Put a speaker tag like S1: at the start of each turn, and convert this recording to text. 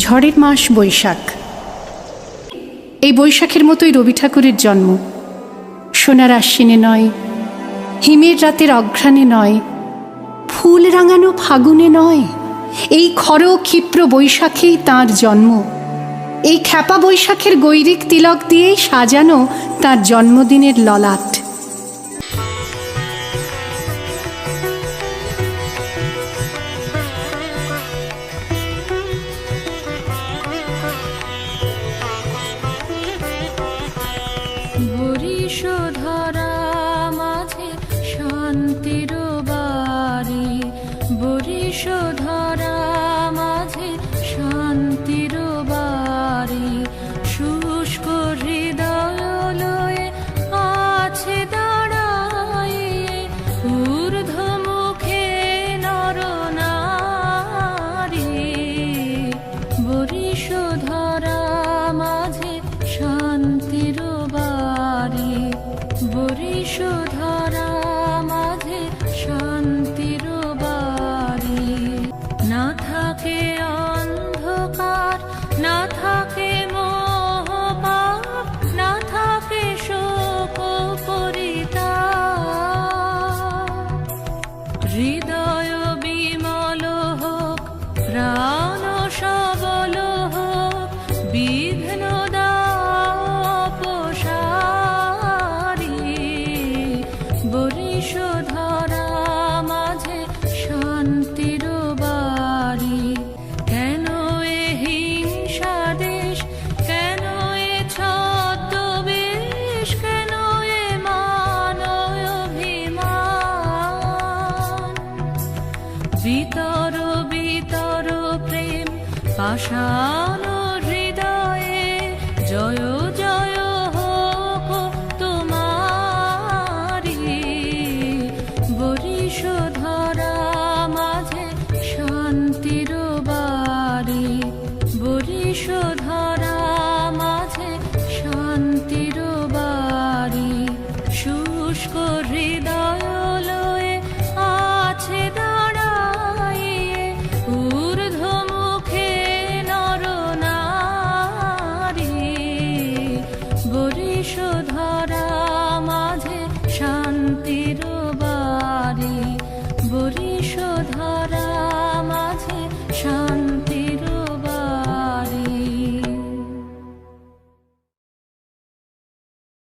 S1: ঝড়ের মাস বৈশাখ। এই বৈশাখের মতোই রবি ঠাকুরের জন্ম। সোনার আশ্বিনে নয়, হিমের রাতের অঘ্রাণে নয়, ফুল রাঙানো ফাগুনে নয়, এই খর ক্ষিপ্র বৈশাখেই তাঁর জন্ম। এই খ্যাপা বৈশাখের গৈরিক তিলক দিয়েই সাজানো তাঁর জন্মদিনের ললাট।
S2: বরিশধরা মাঝে শান্তির বাড়ি, বরিশধরা মাঝে শান্তির বাড়ি। শুষ্ক হৃদয় লয়ে আছে দাঁড়াইয়ে, ঊর্ধ্বমুখে নরনারী। বরিশধরা মাঝে শান্তির বাড়ি, বরিশধরা মাঝে শান্তির বাড়ি। না থাকে অন্ধকার, না থাকে মোহ পাপ, না থাকে শোক পরিতাপ। হৃদয় বিমল হোক, প্রাণ সবল হোক, বিঘ্ন বরিশধরা মাঝে শান্তির বাড়ি। কেন এ হিংসা দেশ, কেন এ ছদ্মবেশ, কেন এ মানয় অভিমান। বিতর বিতর প্রেম পাষাণ হৃদয়ে, জয় জয় বরিশধরা মাঝে শান্তির বাড়ি, বরিশধরা মাঝে শান্তির বাড়ি। শুষ্ক হৃদয় লয়ে আছে দাঁড়াইয়ে, ঊর্ধ্বমুখে নরনারী। বরিশধরা